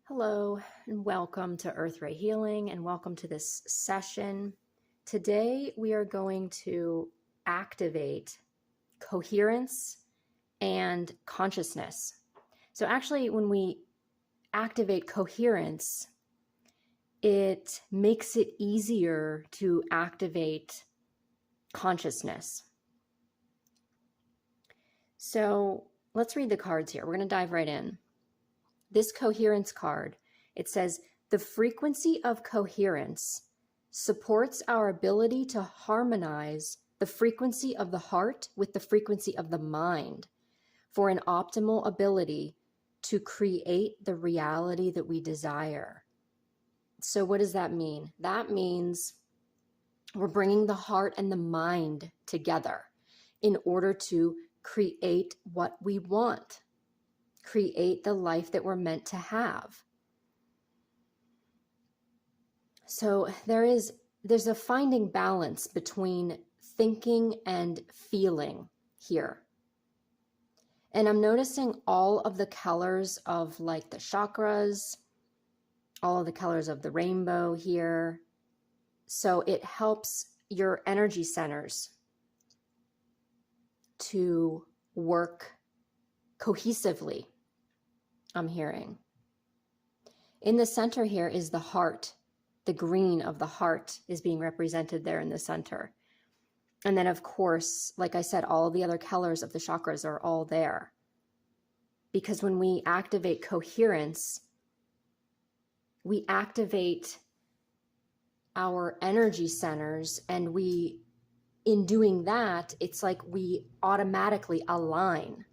Hello, and welcome to Earth Ray Healing, and welcome to this session. Today, we are going to activate coherence and consciousness. So actually, when we activate coherence, it makes it easier to activate consciousness. So let's read the cards here. We're going to dive right in. This coherence card, it says, the frequency of coherence supports our ability to harmonize the frequency of the heart with the frequency of the mind for an optimal ability to create the reality that we desire. So what does that mean? That means we're bringing the heart and the mind together in order to create what we want. Create the life that we're meant to have. So there's a finding balance between thinking and feeling here. And I'm noticing all of the colors of like the chakras, all of the colors of the rainbow here. So it helps your energy centers to work cohesively. I'm hearing. In the center here is the heart. The green of the heart is being represented there in the center. And then, of course, like I said, all the other colors of the chakras are all there. Because when we activate coherence, we activate our energy centers, and in doing that, it's like we automatically align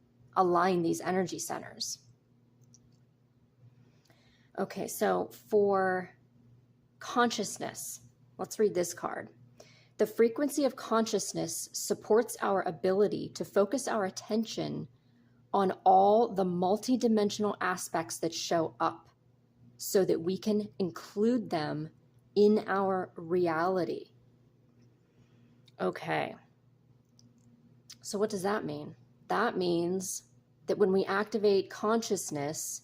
these energy centers. Okay, so for consciousness, let's read this card. The frequency of consciousness supports our ability to focus our attention on all the multidimensional aspects that show up so that we can include them in our reality. Okay, so what does that mean? That means that when we activate consciousness,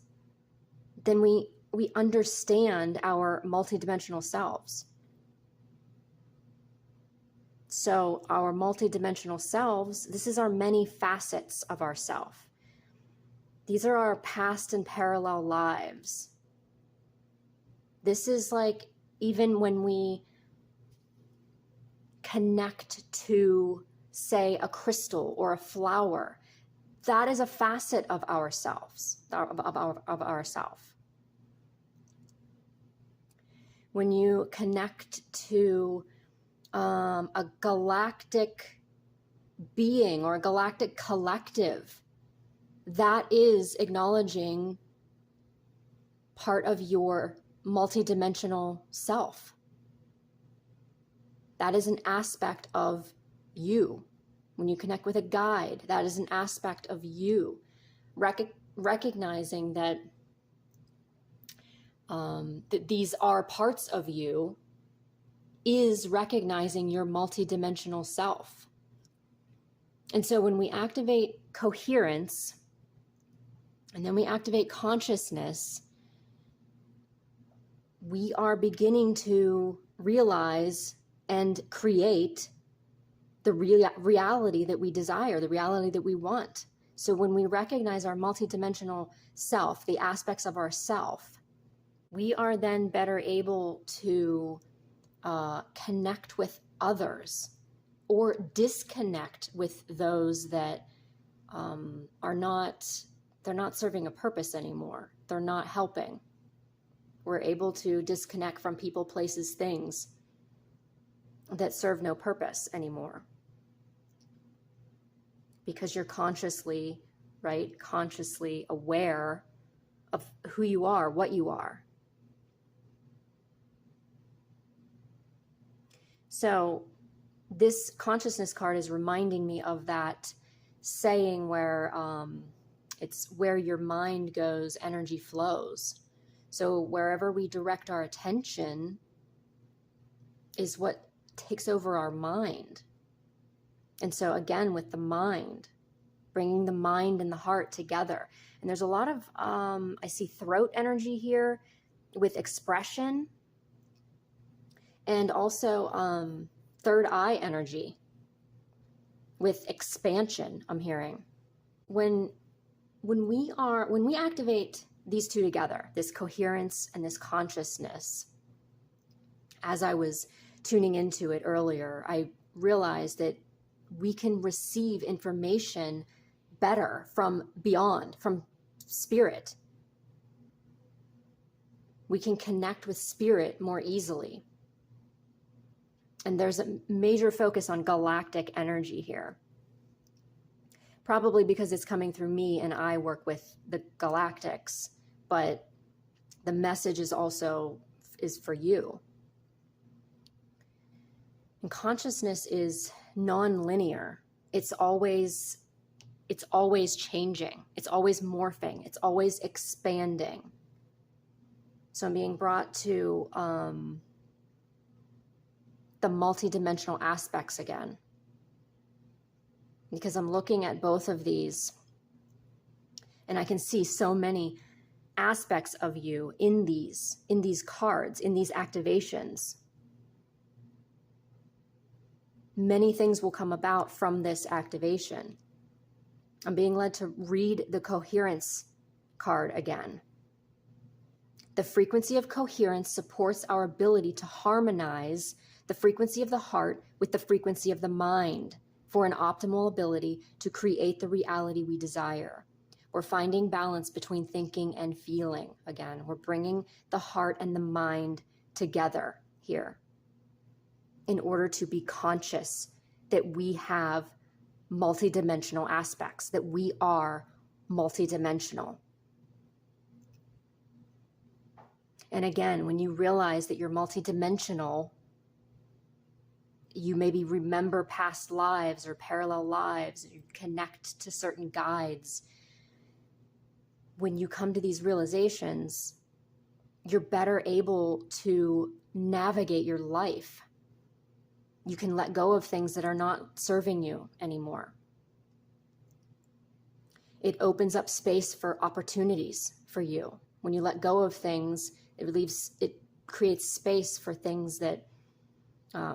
then we understand our multidimensional selves. So our multidimensional selves, this is our many facets of ourself. These are our past and parallel lives. This is like even when we connect to, say, a crystal or a flower, that is a facet of ourselves, of ourself. When you connect to a galactic being or a galactic collective, that is acknowledging part of your multidimensional self. That is an aspect of you. When you connect with a guide, that is an aspect of you. Recognizing that that these are parts of you is recognizing your multidimensional self. And so when we activate coherence and then we activate consciousness, we are beginning to realize and create the reality that we desire, the reality that we want. So when we recognize our multidimensional self, the aspects of ourself, we are then better able to connect with others or disconnect with those that they're not serving a purpose anymore. They're not helping. We're able to disconnect from people, places, things that serve no purpose anymore. Because you're consciously aware of who you are, what you are. So this consciousness card is reminding me of that saying where it's where your mind goes, energy flows. So wherever we direct our attention is what takes over our mind. And so again, with the mind, bringing the mind and the heart together. And there's a lot of, I see throat energy here with expression, and also third eye energy with expansion, I'm hearing. When we activate these two together, this coherence and this consciousness, as I was tuning into it earlier, I realized that we can receive information better from beyond, from spirit. We can connect with spirit more easily. And there's a major focus on galactic energy here. Probably because it's coming through me and I work with the galactics, but the message is for you. And consciousness is non-linear. It's always changing. It's always morphing. It's always expanding. So I'm being brought to the multidimensional aspects again, because I'm looking at both of these and I can see so many aspects of you in these cards, in these activations. Many things will come about from this activation. I'm being led to read the Coherence card again. The frequency of coherence supports our ability to harmonize the frequency of the heart with the frequency of the mind for an optimal ability to create the reality we desire. We're finding balance between thinking and feeling. Again, we're bringing the heart and the mind together here in order to be conscious that we have multidimensional aspects, that we are multidimensional. And again, when you realize that you're multidimensional, you maybe remember past lives or parallel lives, you connect to certain guides. When you come to these realizations, you're better able to navigate your life. You can let go of things that are not serving you anymore. It opens up space for opportunities for you. When you let go of things, it creates space for things that,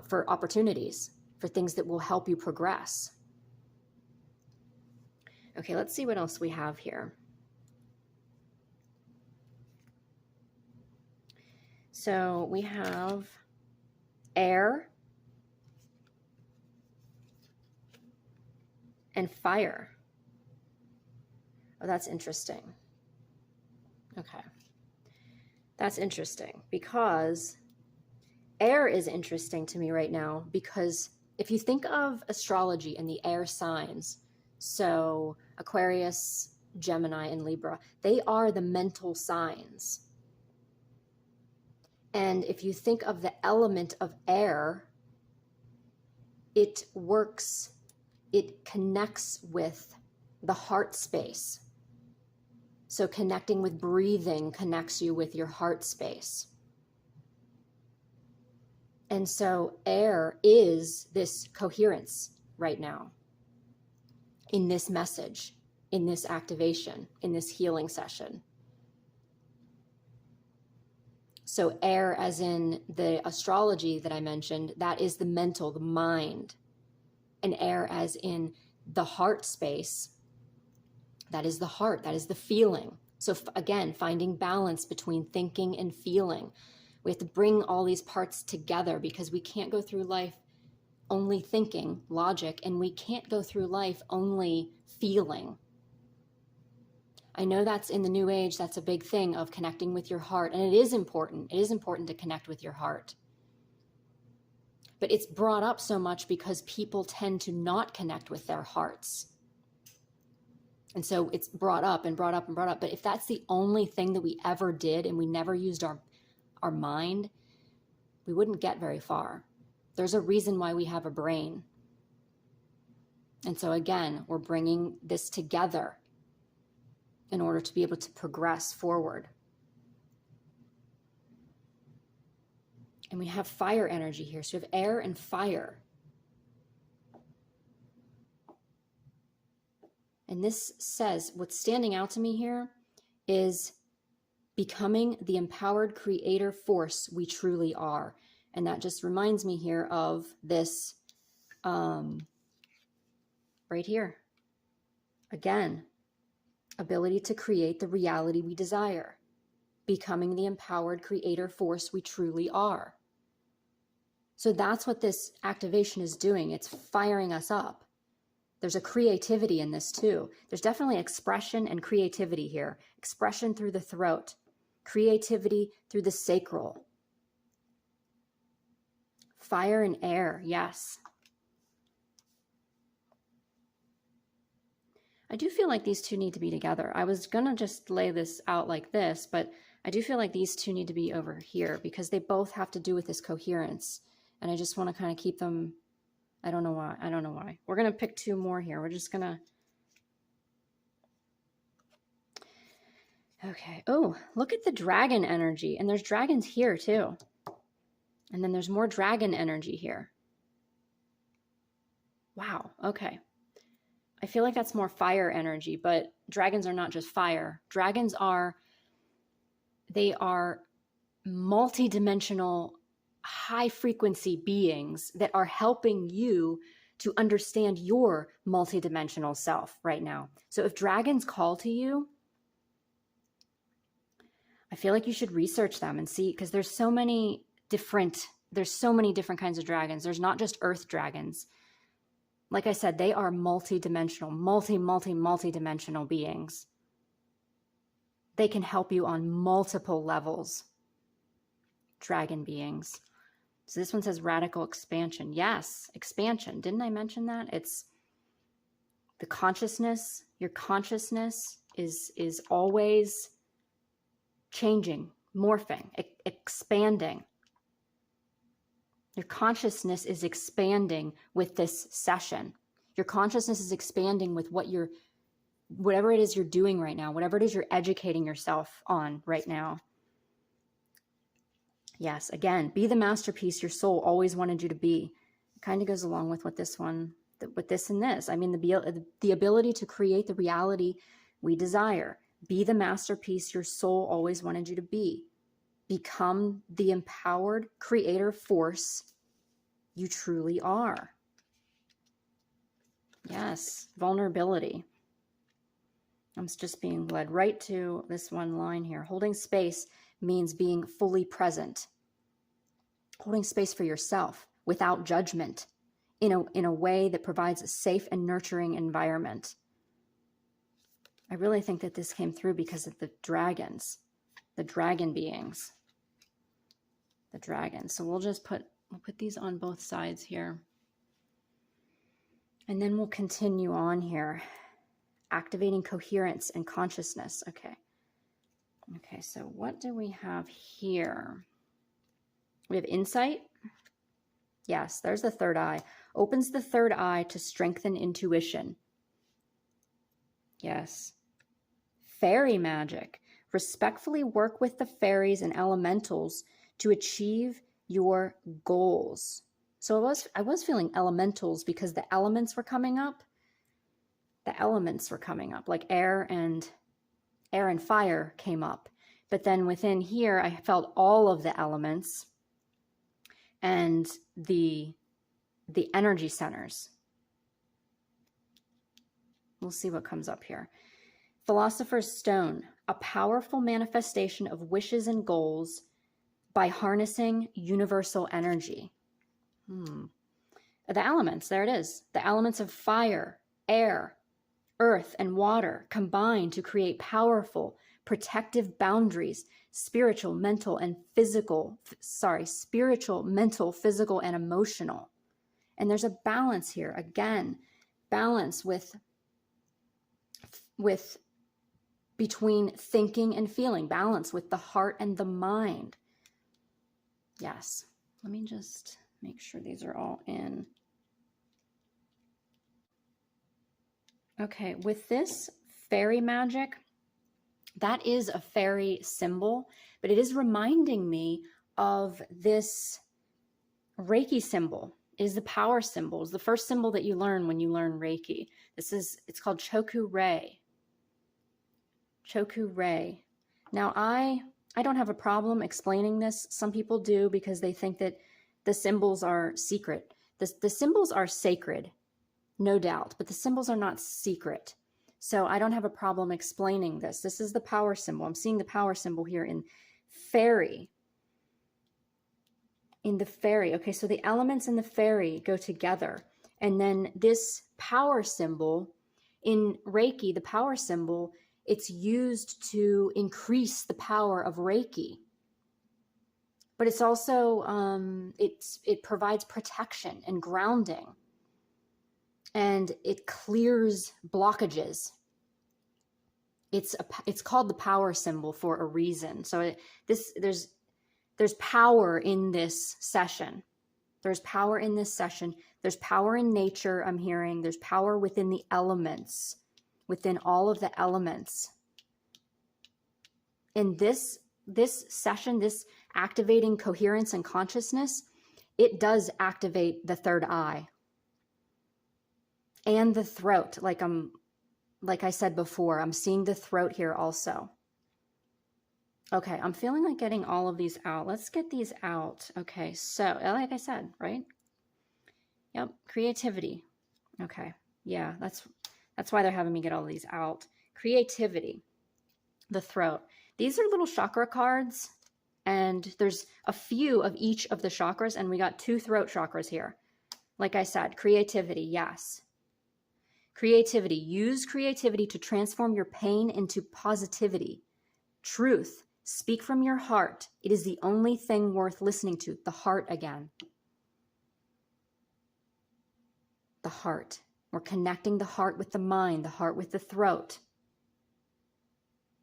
for opportunities, for things that will help you progress. Okay, let's see what else we have here. So we have air and fire. Oh, that's interesting. Okay. That's interesting because air is interesting to me right now, because if you think of astrology and the air signs, so Aquarius, Gemini, and Libra, they are the mental signs. And if you think of the element of air, it connects with the heart space. So connecting with breathing connects you with your heart space. And so air is this coherence right now in this message, in this activation, in this healing session. So air, as in the astrology that I mentioned, that is the mental, the mind. And air, as in the heart space, that is the heart, that is the feeling. So again, finding balance between thinking and feeling. We have to bring all these parts together, because we can't go through life only thinking, logic, and we can't go through life only feeling. I know that's in the New Age, that's a big thing of connecting with your heart, and it is important. It is important to connect with your heart. But it's brought up so much because people tend to not connect with their hearts. And so it's brought up and brought up and brought up. But if that's the only thing that we ever did and we never used our mind, we wouldn't get very far. There's a reason why we have a brain. And so again, we're bringing this together in order to be able to progress forward. And we have fire energy here. So we have air and fire. And this says, what's standing out to me here is becoming the empowered creator force we truly are. And that just reminds me here of this right here. Again, ability to create the reality we desire. Becoming the empowered creator force we truly are. So that's what this activation is doing. It's firing us up. There's a creativity in this too. There's definitely expression and creativity here. Expression through the throat. Creativity through the sacral. Fire and air, yes. I do feel like these two need to be together. I was going to just lay this out like this, but I do feel like these two need to be over here because they both have to do with this coherence. And I just want to kind of keep them, I don't know why. I don't know why. We're going to pick two more here. We're just going to, okay. Oh, look at the dragon energy. And there's dragons here too. And then there's more dragon energy here. Wow. Okay. I feel like that's more fire energy, but dragons are not just fire. Dragons are, they are multidimensional, high frequency beings that are helping you to understand your multidimensional self right now. So if dragons call to you, I feel like you should research them and see, because there's so many different kinds of dragons. There's not just earth dragons. Like I said, they are multi-dimensional, multi-dimensional beings. They can help you on multiple levels. Dragon beings. So this one says radical expansion. Yes, expansion. Didn't I mention that? It's the consciousness. Your consciousness is always changing, morphing, expanding. Your consciousness is expanding with this session. Your consciousness is expanding with whatever it is you're doing right now, whatever it is you're educating yourself on right now. Yes, again, be the masterpiece your soul always wanted you to be. It kind of goes along with what this one, with this and this. I mean, the ability to create the reality we desire. Be the masterpiece your soul always wanted you to be. Become the empowered creator force you truly are. Yes, vulnerability. I'm just being led right to this one line here. Holding space means being fully present. Holding space for yourself without judgment in a way that provides a safe and nurturing environment. I really think that this came through because of the dragons, the dragon beings. The dragon. So we'll put these on both sides here. And then we'll continue on here. Activating coherence and consciousness. Okay. Okay, so what do we have here? We have insight. Yes, there's the third eye. Opens the third eye to strengthen intuition. Yes. Fairy magic. Respectfully work with the fairies and elementals to achieve your goals. So I was feeling elementals because the elements were coming up. The elements were coming up, like air and fire came up. But then within here, I felt all of the elements and the energy centers. We'll see what comes up here. Philosopher's Stone, a powerful manifestation of wishes and goals by harnessing universal energy. The elements, there it is. The elements of fire, air, earth, and water combine to create powerful, protective boundaries, spiritual, mental, physical, and emotional. And there's a balance here. Again, balance with between thinking and feeling, balance with the heart and the mind. Yes. Let me just make sure these are all in. Okay, with this fairy magic, that is a fairy symbol, but it is reminding me of this Reiki symbol. is the power symbols. The first symbol that you learn when you learn Reiki. It's called Choku Rei. Choku Rei. Now, I don't have a problem explaining this. Some people do because they think that the symbols are secret. The symbols are sacred, no doubt, but the symbols are not secret. So I don't have a problem explaining this. This is the power symbol. I'm seeing the power symbol here in fairy. In the fairy. Okay, so the elements in the fairy go together. And then this power symbol in Reiki, the power symbol, it's used to increase the power of Reiki. But it's also, it provides protection and grounding. And it clears blockages. It's called the power symbol for a reason. So there's power in this session. There's power in this session. There's power in nature, I'm hearing. There's power within the elements, within all of the elements. In this session, this activating coherence and consciousness, it does activate the third eye and the throat. Like I said before, I'm seeing the throat here also. Okay, I'm feeling like getting all of these out. Let's get these out. Okay, so like I said, right? Yep, creativity. Okay, yeah, that's why they're having me get all of these out. Creativity, the throat. These are little chakra cards, and there's a few of each of the chakras, and we got 2 throat chakras here. Like I said, creativity, yes. Creativity. Use creativity to transform your pain into positivity. Truth. Speak from your heart. It is the only thing worth listening to. The heart again. The heart. We're connecting the heart with the mind, the heart with the throat,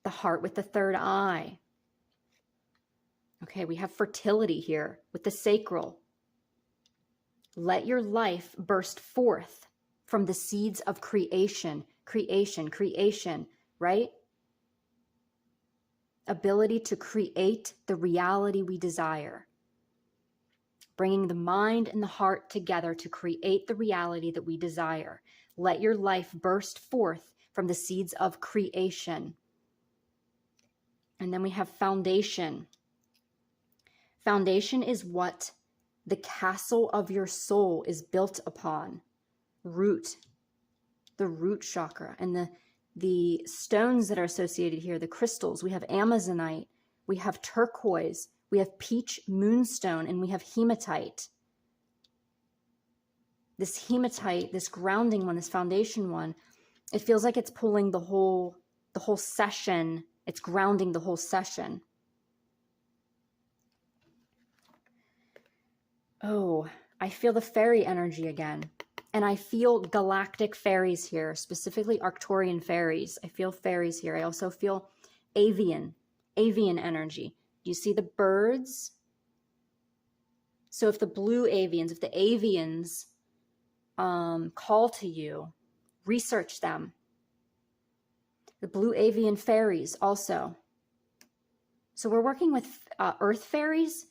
the heart with the third eye. Okay, we have fertility here with the sacral. Let your life burst forth from the seeds of creation, creation, right? Ability to create the reality we desire. Bringing the mind and the heart together to create the reality that we desire. Let your life burst forth from the seeds of creation. And then we have foundation. Foundation is what the castle of your soul is built upon. Root, the root chakra, and the stones that are associated here, the crystals. We have Amazonite, we have turquoise, we have peach moonstone, and we have hematite. This hematite, this grounding one, this foundation one, it feels like it's pulling the whole session. It's grounding the whole session. Oh, I feel the fairy energy again. And I feel galactic fairies here, specifically Arcturian fairies. I feel fairies here. I also feel avian energy. Do you see the birds? So if the blue avians, if the avians call to you, research them. The blue avian fairies also. So we're working with earth fairies,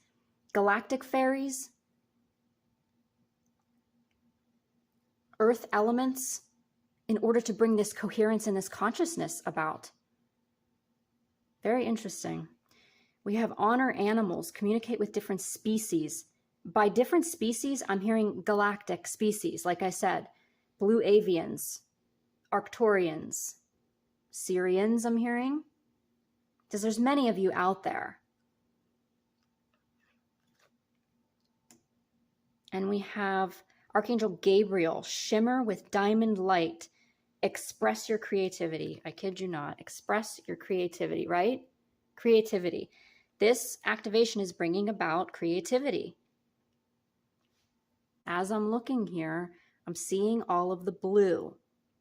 galactic fairies, earth elements in order to bring this coherence and this consciousness about. Very interesting. We have honor animals, communicate with different species. By different species, I'm hearing galactic species. Like I said, blue avians, Arcturians, Syrians I'm hearing. Because there's many of you out there. And we have Archangel Gabriel, shimmer with diamond light. Express your creativity. I kid you not. Express your creativity, right? Creativity. This activation is bringing about creativity. As I'm looking here, I'm seeing all of the blue.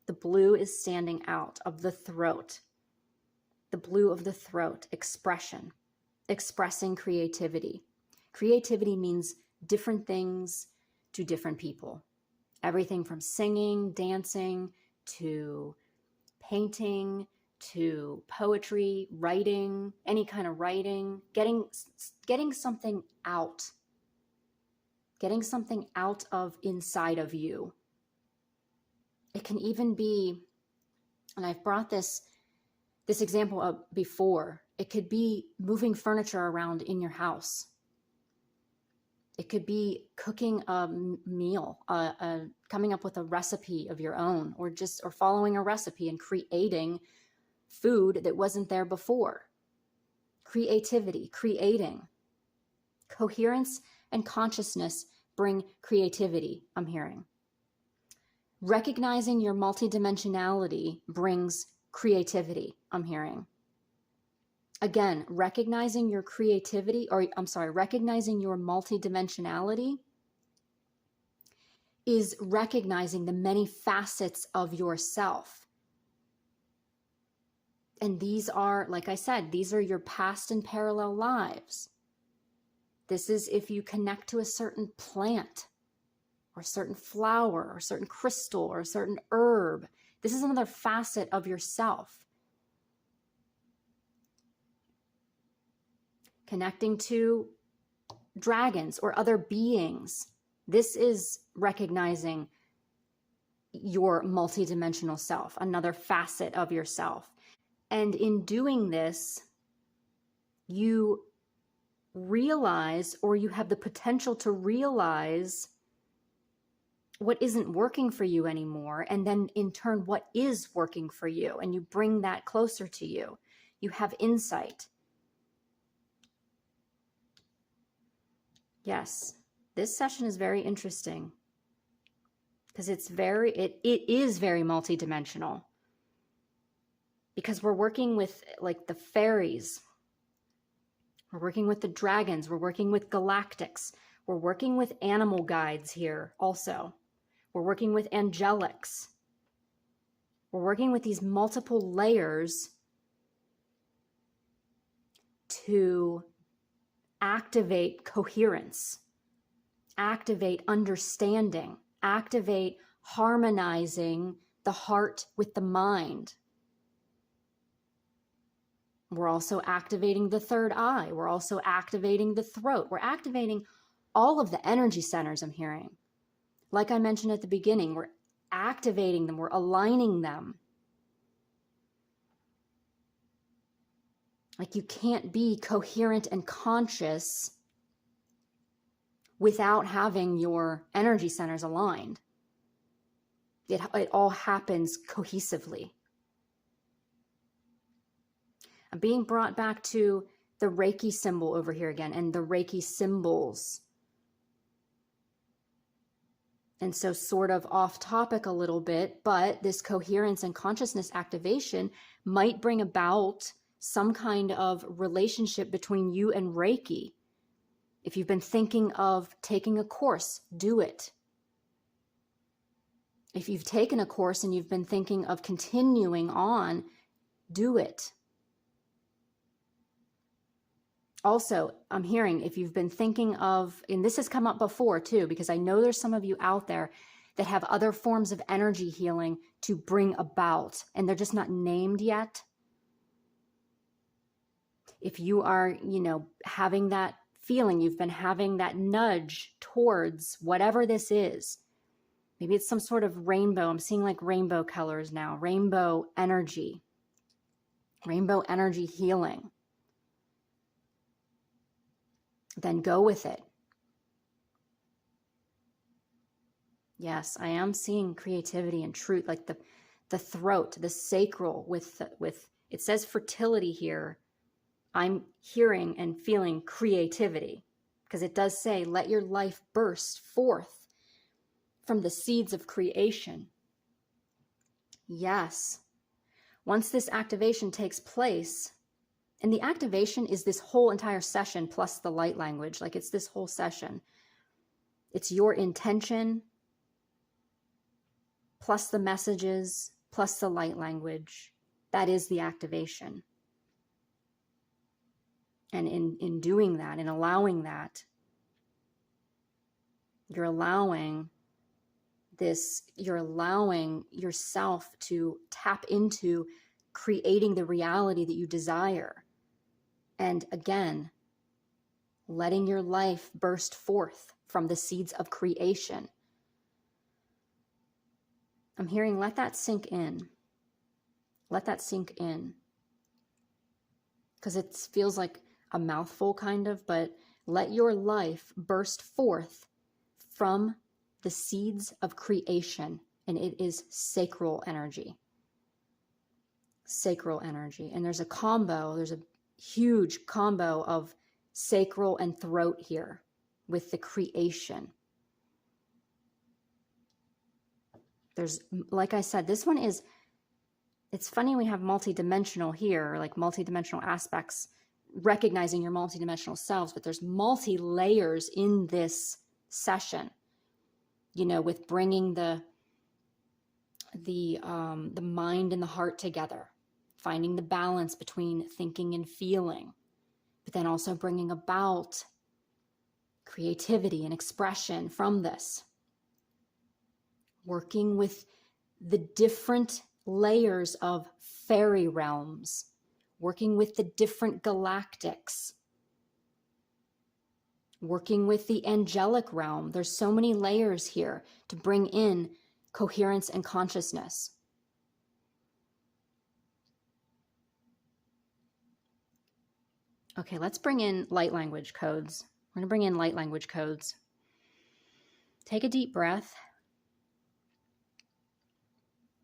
The blue is standing out of the throat. The blue of the throat, expression, expressing creativity. Creativity means different things to different people. Everything from singing, dancing, to painting, to poetry, writing, any kind of writing, getting something out. getting something out of inside of you. It can even be, and I've brought this example up before, it could be moving furniture around in your house. It could be cooking a meal, coming up with a recipe of your own, or following a recipe and creating food that wasn't there before. Creativity, creating. Coherence and consciousness bring creativity, I'm hearing. Recognizing your multidimensionality brings creativity, I'm hearing. Again, recognizing your creativity, recognizing your multidimensionality is recognizing the many facets of yourself. And these are, like I said, these are your past and parallel lives. This is if you connect to a certain plant or a certain flower or a certain crystal or a certain herb. This is another facet of yourself. Connecting to dragons or other beings. This is recognizing your multidimensional self, another facet of yourself. And in doing this, you realize, or you have the potential to realize, what isn't working for you anymore, and then in turn, what is working for you, and you bring that closer to you. You have insight. Yes, this session is very interesting because it is very multidimensional, because we're working with like the fairies. We're working with the dragons. We're working with galactics. We're working with animal guides here also. We're working with angelics. We're working with these multiple layers to activate coherence, activate understanding, activate harmonizing the heart with the mind. We're also activating the third eye. We're also activating the throat. We're activating all of the energy centers, I'm hearing. Like I mentioned at the beginning, we're activating them. We're aligning them. Like you can't be coherent and conscious without having your energy centers aligned. It all happens cohesively. I'm being brought back to the Reiki symbol over here again, and the Reiki symbols. And so sort of off topic a little bit, but this coherence and consciousness activation might bring about some kind of relationship between you and Reiki. If you've been thinking of taking a course, do it. If you've taken a course and you've been thinking of continuing on, do it. Also, I'm hearing if you've been thinking of, and this has come up before too, because I know there's some of you out there that have other forms of energy healing to bring about, and they're just not named yet. If you are, having that feeling, you've been having that nudge towards whatever this is. Maybe it's some sort of rainbow. I'm seeing like rainbow colors now, rainbow energy healing. Then go with it. Yes, I am seeing creativity and truth, like the throat, the sacral with it says fertility here. I'm hearing and feeling creativity, because it does say, let your life burst forth from the seeds of creation. Yes. Once this activation takes place, and the activation is this whole entire session plus the light language, like it's this whole session. It's your intention plus the messages plus the light language. That is the activation. And in doing that, in allowing that, you're allowing yourself to tap into creating the reality that you desire. And again, letting your life burst forth from the seeds of creation. I'm hearing, let that sink in. Let that sink in. Because it feels like a mouthful kind of, but let your life burst forth from the seeds of creation. And it is sacral energy. Sacral energy. And there's a huge combo of sacral and throat here with the creation. There's, like I said, this one is, it's funny we have multidimensional here, like multidimensional aspects, recognizing your multidimensional selves, but there's multi-layers in this session, you know, with bringing the mind and the heart together, finding the balance between thinking and feeling, but then also bringing about creativity and expression from this. Working with the different layers of fairy realms, working with the different galactics, working with the angelic realm. There's so many layers here to bring in coherence and consciousness. Okay, let's bring in light language codes. We're going to bring in light language codes. Take a deep breath.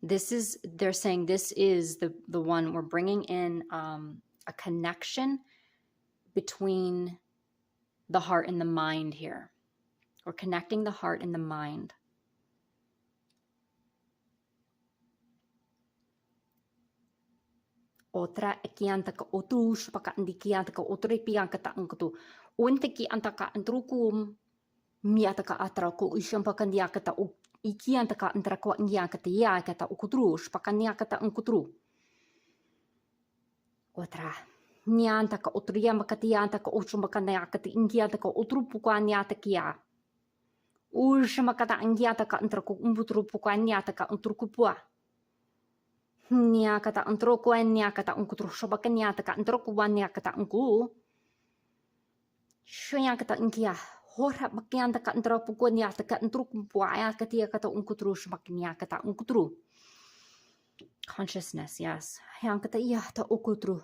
They're saying this is the one we're bringing in, a connection between the heart and the mind here. We're connecting the heart and the mind. Otra kiantaka otus pakandi kiantaka otri piankata angkutu unteki antaka antrukum miataka atrako ishampakandiakata ikiantaka antrakwa ngiakata yakata ukutrush pakaniakata ankutru. Otra niantaka otriamakatiantaka uchumakaniakata ingiataka utrupukaniatakia ushamakata angiataka antrako umbutrupukwaniataka antrukupua. Niakata antroko niakata unkutru shobakaniataka antroko waniakata unku. Shanyakata inkia hora bakiantaka antropuko niataka antrukumpuayakatiakata unkutru shobakaniakata unkutru. Consciousness, yes. Hayankata iata ukutru.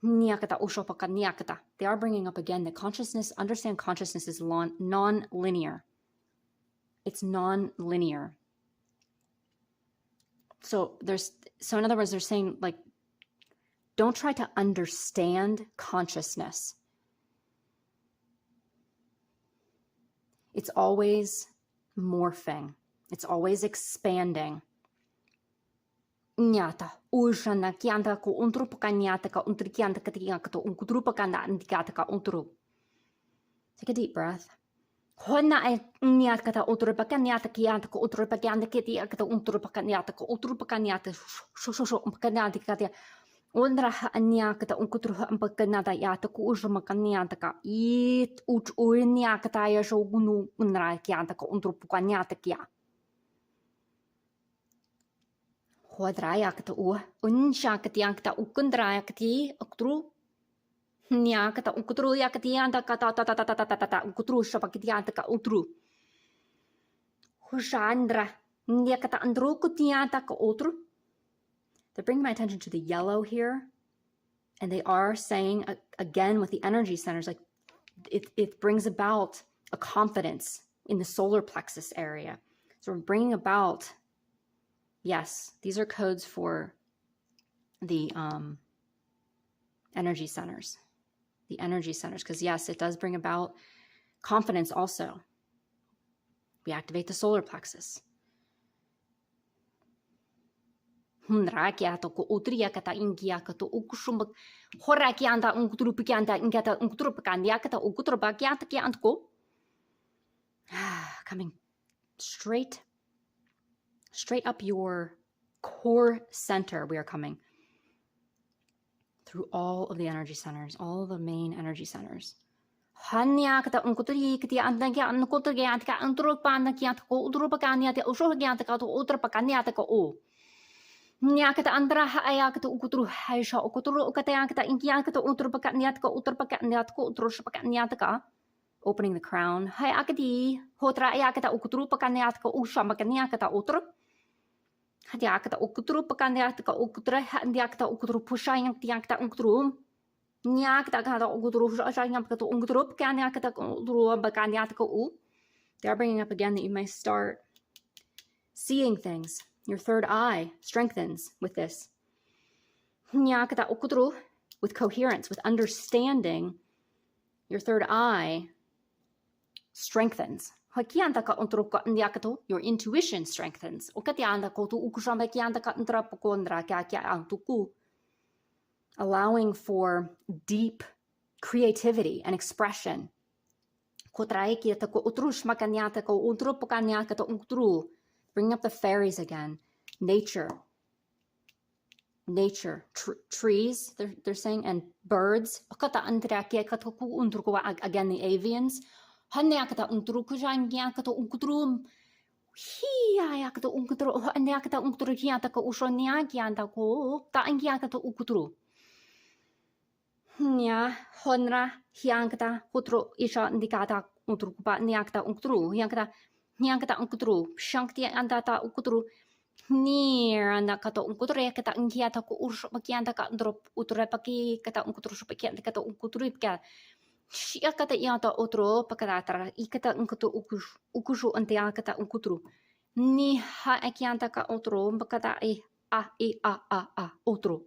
Niakata ushopakaniakata. They are bringing up again that consciousness, understand consciousness is non-linear. It's non-linear. So in other words, they're saying, like, don't try to understand consciousness. It's always morphing. It's always expanding. Nyata ushana kianta ko untrupa nyata ka untrikianta katiaka to unkutrupa kanda andikata ka untru. Take a deep breath. Honna ay nyata ka utrupa kanyata kianta ko utrupa kanda kiti ka untrupa kanyata ko utrupa kanyata shosho kanyata katia. Undra anyaka ta unkutru ampakanata yata ko ushma kanyata ka it uch unyaka ta ya shogunu unra kianta ko untrupa kanyata kia. Hodrayakta unshakatiankta ukundrayakti uktru nyakta uktru yakatianta kata tata uktru shapakitianta ka utru hushandra nyakata andrukutianta ka utru. They're bringing my attention to the yellow here, and they are saying again with the energy centers, like it brings about a confidence in the solar plexus area. So we're bringing about, yes, these are codes for the energy centers. The energy centers, because yes, it does bring about confidence also. We activate the solar plexus. Hunrakiato ko utriakata ingiakato ukushumba horakianta unkutrupikianta ingata unkutrupakandiakata ukutrupakianta kiantko. Coming straight up your core center, we are coming through all of the energy centers, all of the main energy centers. Hanyakata unkutri kiti antanki ankutriantka antropanakianta ko utrupakaniata ushoganta ka utrapakaniata ko. Nyakata andra ayakata ukutru haisha ukutru ukatayakata inkyakata utrupaka nyatka utrupaka nyatko utrushpaka nyataka. Opening the crown. Hayakati hotra ayakata ukutru pakanyataka ushamaka nyakata utru. Hadyakata ukutru pakanyataka ukutra hadyakata ukutru pushayang tyakta ukutru. Nyakata kata ukutru shayakata ukutru pakanyakata utru bakanyataka u. They are bringing up again that you may start seeing things. Your third eye strengthens with this. With coherence, with understanding, your third eye strengthens. Your intuition strengthens. Allowing for deep creativity and expression. Bring up the fairies again. Nature, trees, they're saying, and birds. Again, the avians. Honra hiankata hutro isha indicata untrukupa niakta untru hiankata untru shankti andata untru near andakata untru kata inkiata ku urshpakianta ka drop utrepaki kata untru shpakianta kata untrupka shiakata iata otro pakatatra ikata untru ukushu antiakata untru ni ha akianta ka otro pakata otro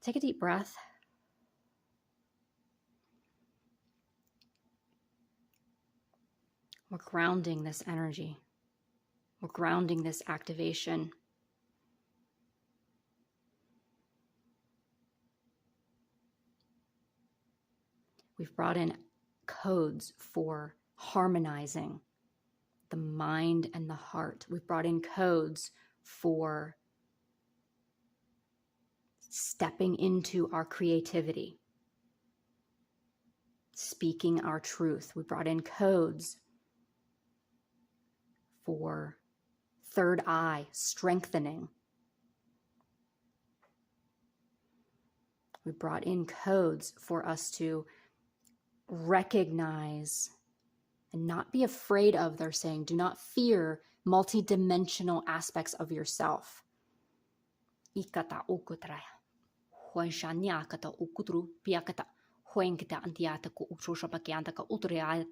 Take a deep breath. We're grounding this energy. We're grounding this activation. We've brought in codes for harmonizing the mind and the heart. We've brought in codes for stepping into our creativity, speaking our truth. We brought in codes for third eye strengthening. We brought in codes for us to recognize and not be afraid of, they're saying, do not fear multidimensional aspects of yourself. Ikata ukutraya. Huanshanyakata ukutru piakata. Huenkita antiata ku utrushapakianta ka utriya.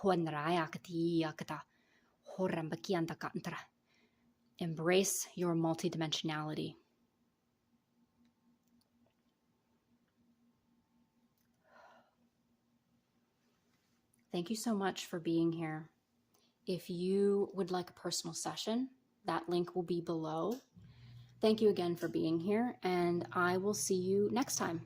Huanrayakati yakata. Horambakianta ka antra. Embrace your multidimensionality. Thank you so much for being here. If you would like a personal session, that link will be below. Thank you again for being here, and I will see you next time.